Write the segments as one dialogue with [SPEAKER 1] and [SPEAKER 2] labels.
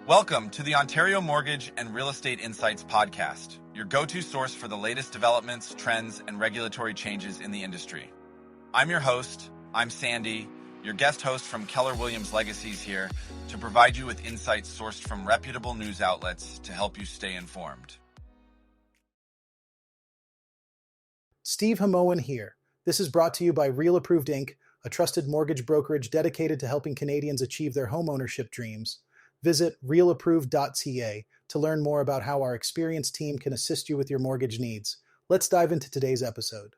[SPEAKER 1] Welcome to the Ontario Mortgage and Real Estate Insights podcast, your go-to source for the latest developments, trends, and regulatory changes in the industry. I'm your host, I'm Sandy, your guest host from Keller Williams Legacies here to provide you with insights sourced from reputable news outlets to help you stay informed.
[SPEAKER 2] Steve Hamoan here. This is brought to you by Real Approved Inc., a trusted mortgage brokerage dedicated to helping Canadians achieve their homeownership dreams. Visit realapproved.ca to learn more about how our experienced team can assist you with your mortgage needs. Let's dive into today's episode.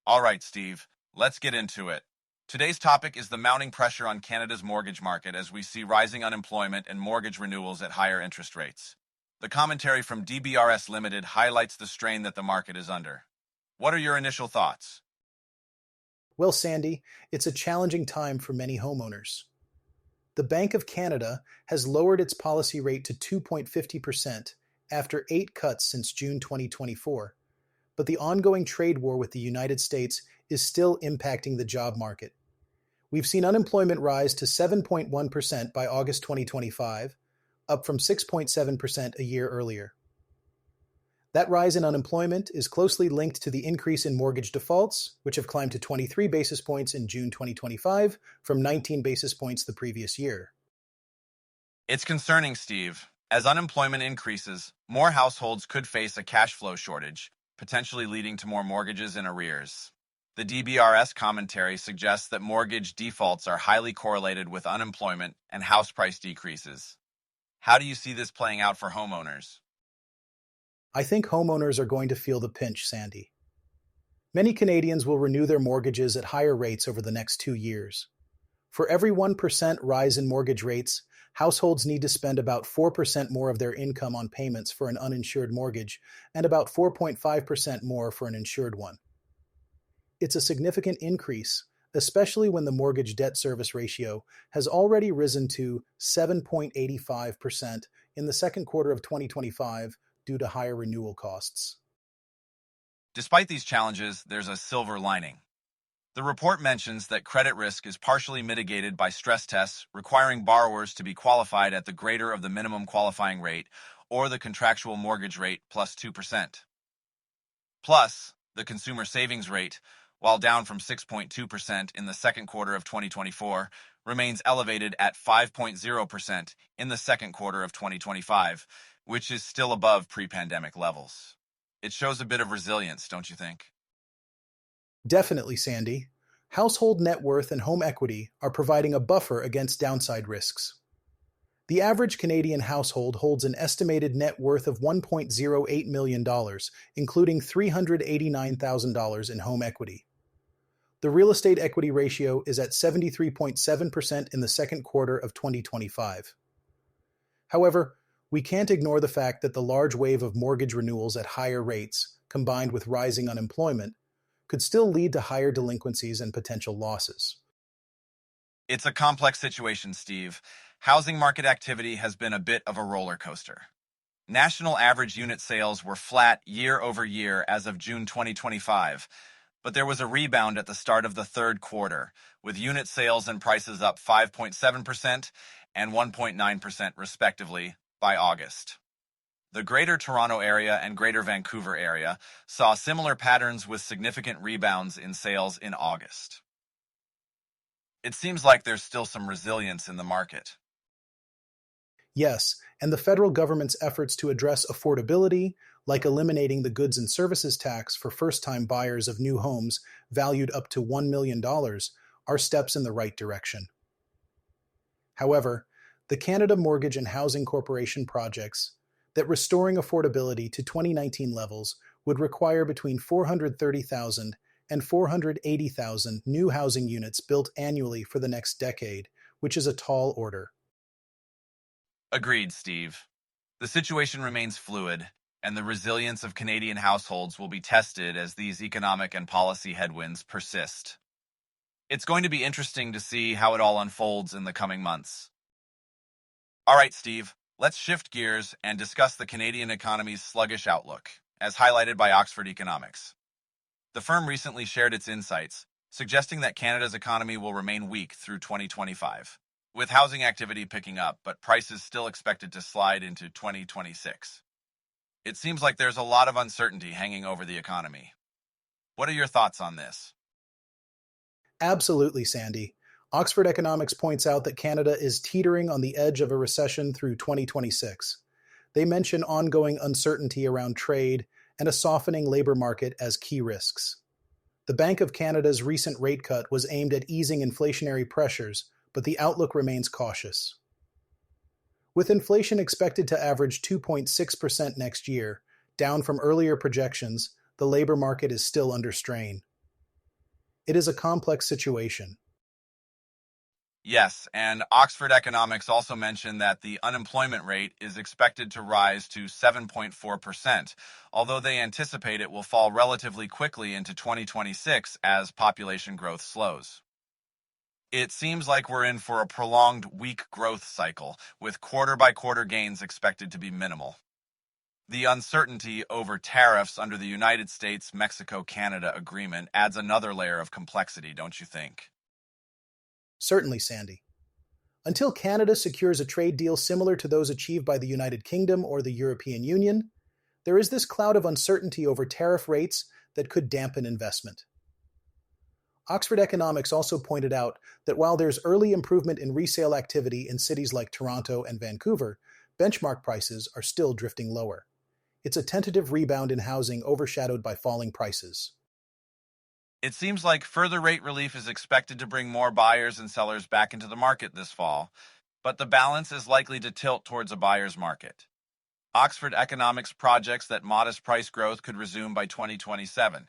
[SPEAKER 1] All right, Steve, let's get into it. Today's topic is the mounting pressure on Canada's mortgage market as we see rising unemployment and mortgage renewals at higher interest rates. The commentary from DBRS Limited highlights the strain that the market is under. What are your initial thoughts?
[SPEAKER 2] Well, Sandy, it's a challenging time for many homeowners. The Bank of Canada has lowered its policy rate to 2.50% after 8 cuts since June 2024. But the ongoing trade war with the United States is still impacting the job market. We've seen unemployment rise to 7.1% by August 2025, up from 6.7% a year earlier. That rise in unemployment is closely linked to the increase in mortgage defaults, which have climbed to 23 basis points in June 2025 from 19 basis points the previous year.
[SPEAKER 1] It's concerning, Steve. As unemployment increases, more households could face a cash flow shortage, potentially leading to more mortgages in arrears. The DBRS commentary suggests that mortgage defaults are highly correlated with unemployment and house price decreases. How do you see this playing out for homeowners?
[SPEAKER 2] I think homeowners are going to feel the pinch, Sandy. Many Canadians will renew their mortgages at higher rates over the next 2 years. For every 1% rise in mortgage rates, households need to spend about 4% more of their income on payments for an uninsured mortgage and about 4.5% more for an insured one. It's a significant increase, especially when the mortgage debt service ratio has already risen to 7.85% in the second quarter of 2025 due to higher renewal costs.
[SPEAKER 1] Despite these challenges, there's a silver lining. The report mentions that credit risk is partially mitigated by stress tests requiring borrowers to be qualified at the greater of the minimum qualifying rate or the contractual mortgage rate plus 2%. Plus, the consumer savings rate, while down from 6.2% in the second quarter of 2024, remains elevated at 5.0% in the second quarter of 2025, which is still above pre-pandemic levels. It shows a bit of resilience, don't you think?
[SPEAKER 2] Definitely, Sandy. Household net worth and home equity are providing a buffer against downside risks. The average Canadian household holds an estimated net worth of $1.08 million, including $389,000 in home equity. The real estate equity ratio is at 73.7% in the second quarter of 2025. However, we can't ignore the fact that the large wave of mortgage renewals at higher rates, combined with rising unemployment, could still lead to higher delinquencies and potential losses.
[SPEAKER 1] It's a complex situation, Steve. Housing market activity has been a bit of a roller coaster. National average unit sales were flat year over year as of June 2025, but there was a rebound at the start of the third quarter, with unit sales and prices up 5.7% and 1.9% respectively by August. The Greater Toronto Area and Greater Vancouver Area saw similar patterns with significant rebounds in sales in August. It seems like there's still some resilience in the market.
[SPEAKER 2] Yes, and the federal government's efforts to address affordability, like eliminating the goods and services tax for first-time buyers of new homes valued up to $1 million, are steps in the right direction. However, the Canada Mortgage and Housing Corporation projects that restoring affordability to 2019 levels would require between 430,000 and 480,000 new housing units built annually for the next decade, which is a tall order.
[SPEAKER 1] Agreed, Steve. The situation remains fluid, and the resilience of Canadian households will be tested as these economic and policy headwinds persist. It's going to be interesting to see how it all unfolds in the coming months. All right, Steve, let's shift gears and discuss the Canadian economy's sluggish outlook, as highlighted by Oxford Economics. The firm recently shared its insights, suggesting that Canada's economy will remain weak through 2025. with housing activity picking up, but prices still expected to slide into 2026. It seems like there's a lot of uncertainty hanging over the economy. What are your thoughts on this?
[SPEAKER 2] Absolutely, Sandy. Oxford Economics points out that Canada is teetering on the edge of a recession through 2026. They mention ongoing uncertainty around trade and a softening labor market as key risks. The Bank of Canada's recent rate cut was aimed at easing inflationary pressures, but the outlook remains cautious. With inflation expected to average 2.6% next year, down from earlier projections, the labor market is still under strain. It is a complex situation.
[SPEAKER 1] Yes, and Oxford Economics also mentioned that the unemployment rate is expected to rise to 7.4%, although they anticipate it will fall relatively quickly into 2026 as population growth slows. It seems like we're in for a prolonged weak growth cycle, with quarter-by-quarter gains expected to be minimal. The uncertainty over tariffs under the United States-Mexico-Canada agreement adds another layer of complexity, don't you think?
[SPEAKER 2] Certainly, Sandy. Until Canada secures a trade deal similar to those achieved by the United Kingdom or the European Union, there is this cloud of uncertainty over tariff rates that could dampen investment. Oxford Economics also pointed out that while there's early improvement in resale activity in cities like Toronto and Vancouver, benchmark prices are still drifting lower. It's a tentative rebound in housing overshadowed by falling prices.
[SPEAKER 1] It seems like further rate relief is expected to bring more buyers and sellers back into the market this fall, but the balance is likely to tilt towards a buyer's market. Oxford Economics projects that modest price growth could resume by 2027,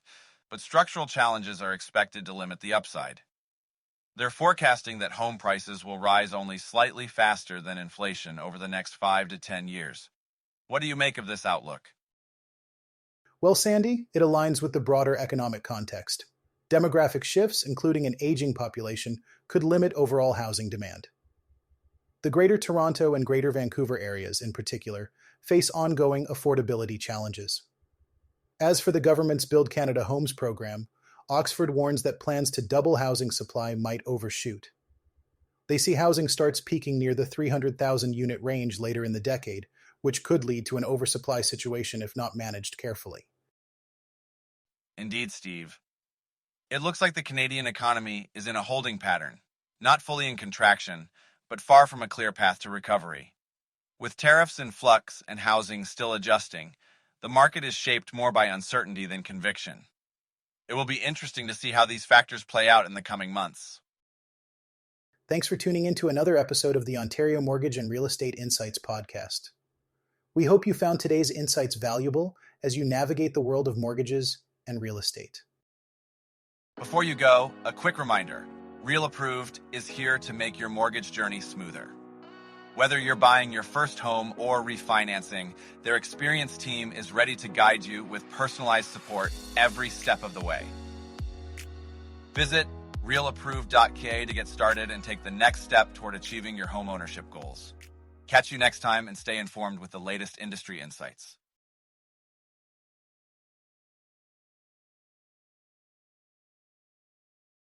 [SPEAKER 1] but structural challenges are expected to limit the upside. They're forecasting that home prices will rise only slightly faster than inflation over the next 5 to 10 years. What do you make of this outlook?
[SPEAKER 2] Well, Sandy, it aligns with the broader economic context. Demographic shifts, including an aging population, could limit overall housing demand. The Greater Toronto and Greater Vancouver areas, in particular, face ongoing affordability challenges. As for the government's Build Canada Homes program, Oxford warns that plans to double housing supply might overshoot. They see housing starts peaking near the 300,000 unit range later in the decade, which could lead to an oversupply situation if not managed carefully.
[SPEAKER 1] Indeed, Steve. It looks like the Canadian economy is in a holding pattern, not fully in contraction, but far from a clear path to recovery. With tariffs in flux and housing still adjusting, the market is shaped more by uncertainty than conviction. It will be interesting to see how these factors play out in the coming months.
[SPEAKER 2] Thanks for tuning in to another episode of the Ontario Mortgage and Real Estate Insights podcast. We hope you found today's insights valuable as you navigate the world of mortgages and real estate.
[SPEAKER 1] Before you go, a quick reminder. Real Approved is here to make your mortgage journey smoother. Whether you're buying your first home or refinancing, their experienced team is ready to guide you with personalized support every step of the way. Visit realapproved.ca to get started and take the next step toward achieving your home ownership goals. Catch you next time and stay informed with the latest industry insights.